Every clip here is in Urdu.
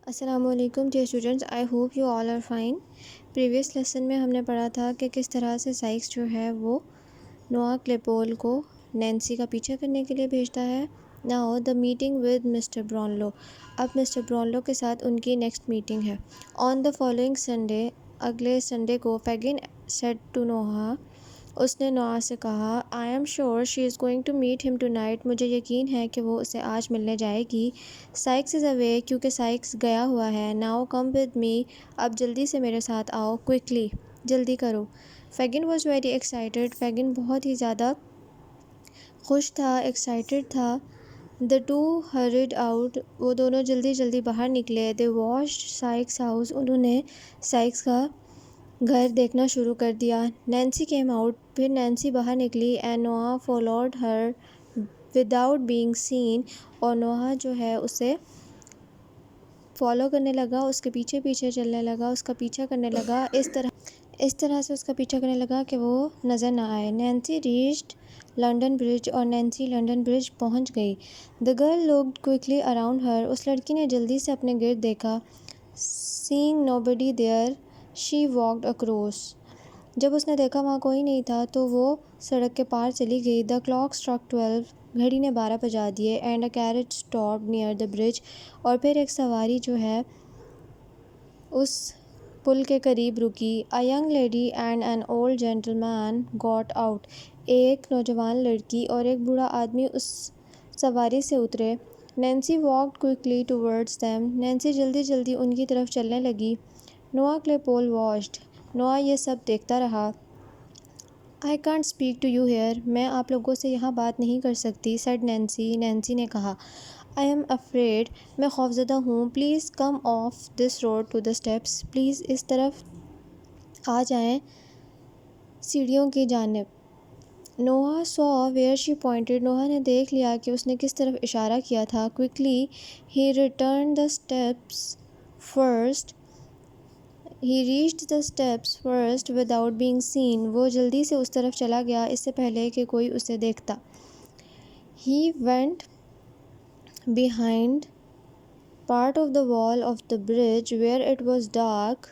السلام علیکم dear students, I hope you all are fine. Previous lesson میں ہم نے پڑھا تھا کہ کس طرح سے سائکس جو ہے وہ نوآ کلیپول کو نینسی کا پیچھا کرنے کے لیے بھیجتا ہے۔ Now the meeting with Mr Brownlow, اب مسٹر برانلو کے ساتھ ان کی نیکسٹ میٹنگ ہے۔ آن دا فالوئنگ سنڈے، اگلے سنڈے کو فیگن سیڈ ٹو نوآ، اس نے نوآ سے کہا I am sure she is going to meet him tonight, مجھے یقین ہے کہ وہ اسے آج ملنے جائے گی۔ سائکس از اوے، کیونکہ سائکس گیا ہوا ہے۔ ناؤ کم ود می، اب جلدی سے میرے ساتھ آؤ۔ کوئکلی، جلدی کرو۔ فیگن واز ویری ایکسائٹیڈ، فیگن بہت ہی زیادہ خوش تھا، ایکسائٹیڈ تھا۔ دا ٹو ہریڈ آؤٹ، وہ دونوں جلدی جلدی باہر نکلے۔ دے واچڈ سائکس ہاؤس، انہوں نے سائکس کا گھر دیکھنا شروع کر دیا۔ نینسی کیم آؤٹ، پھر نینسی باہر نکلی۔ And Noah followed her without being seen, اور نوآ جو ہے اسے فالو کرنے لگا، اس کے پیچھے پیچھے چلنے لگا، اس کا پیچھا کرنے لگا، اس طرح سے اس کا پیچھا کرنے لگا کہ وہ نظر نہ آئے۔ نینسی ریچڈ لنڈن برج، اور نینسی لنڈن برج پہنچ گئی۔ The girl looked quickly around her, اس لڑکی نے جلدی سے اپنے گرد دیکھا۔ Seeing nobody there, she walked across, جب اس نے دیکھا وہاں کوئی نہیں تھا تو وہ سڑک کے پار چلی گئی۔ دا کلاک اسٹرک 12، گھڑی نے 12 بجا دیے۔ And a carriage stopped near the bridge, اور پھر ایک سواری جو ہے اس پل کے قریب رکی۔ A young lady and an old gentleman got out, ایک نوجوان لڑکی اور ایک بوڑھا آدمی اس سواری سے اترے۔ Nancy walked quickly towards them, Nancy جلدی جلدی ان کی طرف چلنے لگی۔ نوآ کلیپول واچڈ، نوآ یہ سب دیکھتا رہا۔ I can't speak to you here، میں آپ لوگوں سے یہاں بات نہیں کر سکتی، said نینسی، نینسی نے کہا۔ I am afraid، میں خوفزدہ ہوں۔ Please come off this road to the steps، please اس طرف آ جائیں سیڑھیوں کی جانب۔ نوآ saw where she pointed، نوآ نے دیکھ لیا کہ اس نے کس طرف اشارہ کیا تھا۔ Quickly he returned the steps first، He reached the steps first without being seen، وہ جلدی سے اس طرف چلا گیا اس سے پہلے کہ کوئی اسے دیکھتا۔ He went behind part of the wall of the bridge where it was dark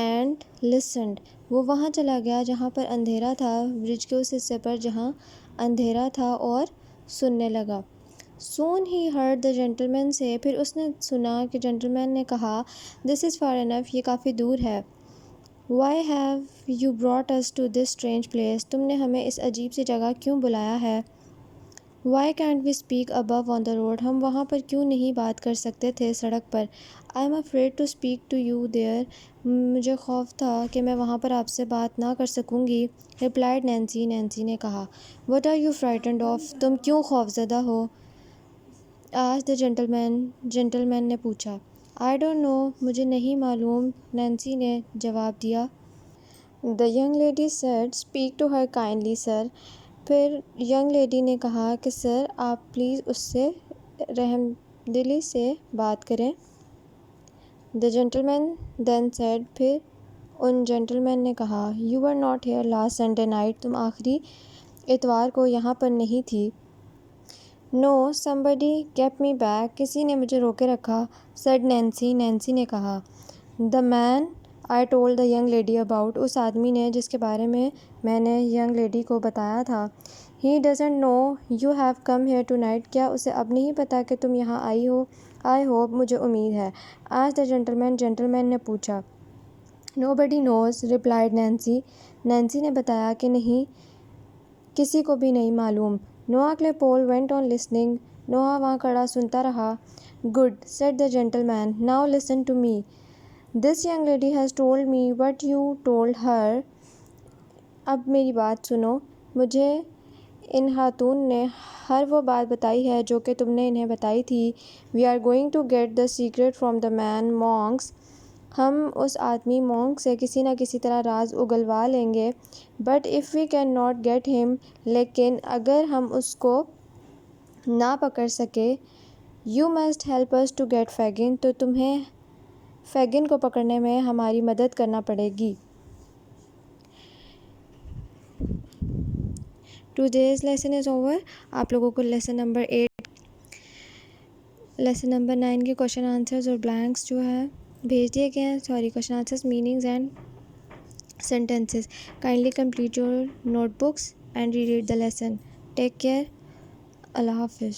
and listened، وہ وہاں چلا گیا جہاں پر اندھیرا تھا، برج کے اس حصے پر جہاں اندھیرا تھا، اور سننے لگا۔ Soon he heard the gentleman say، پھر اس نے سنا کہ جنٹلمین نے کہا This is far enough، یہ کافی دور ہے۔ Why have you brought us to this strange place، تم نے ہمیں اس عجیب سی جگہ کیوں بلایا ہے؟ Why can't we speak above on the road، ہم وہاں پر کیوں نہیں بات کر سکتے تھے سڑک پر؟ I'm afraid to speak to you there، مجھے خوف تھا کہ میں وہاں پر آپ سے بات نہ کر سکوں گی، replied نینسی، نینسی نے کہا۔ What are you frightened of، تم کیوں خوفزدہ ہو؟ asked the gentleman نے پوچھا۔ I don't know، مجھے نہیں معلوم، نینسی نے جواب دیا۔ The young lady said speak to her kindly sir، پھر ینگ لیڈی نے کہا کہ سر آپ پلیز اس سے رحم دلی سے بات کریں۔ The gentleman then said، پھر ان جنٹلمین نے کہا You were not here last Sunday night، تم آخری اتوار کو یہاں پر نہیں تھی۔ No somebody kept me back، کسی نے مجھے روکے رکھا، said نینسی، نینسی نے کہا۔ The man I told the young lady about، اس آدمی نے جس کے بارے میں نے ینگ لیڈی کو بتایا تھا۔ He doesn't know you have come here tonight، کیا اسے اب نہیں پتا کہ تم یہاں آئی ہو؟ I hope، مجھے امید ہے۔ asked the gentleman، جنٹلمین نے پوچھا۔ Nobody knows، replied Nancy, Nancy نے بتایا کہ نہیں، کسی کو بھی نہیں معلوم۔ نوآ کلیپول went on listening، نوآ وہاں کھڑا سنتا رہا۔ Good، said the gentleman، now listen to me۔ This young lady has told me what you told her، اب میری بات سنو، مجھے ان خاتون نے ہر وہ بات بتائی ہے جو کہ تم نے انہیں بتائی تھی۔ We are going to get the secret from the man Monks، ہم اس آدمی مونک سے کسی نہ کسی طرح راز اگلوا لیں گے۔ But if we cannot get him، لیکن اگر ہم اس کو نہ پکڑ سکے، You must help us to get Fagin، تو تمہیں فیگن کو پکڑنے میں ہماری مدد کرنا پڑے گی۔ Today's lesson is over، آپ لوگوں کو لیسن نمبر 8 لیسن نمبر 9 کے کوشچن آنسرز اور بلینکس جو ہے بھیج دیے گئے ہیں. Question answers meanings and sentences. Kindly complete your notebooks and reread the lesson. Take care. اللہ حافظ.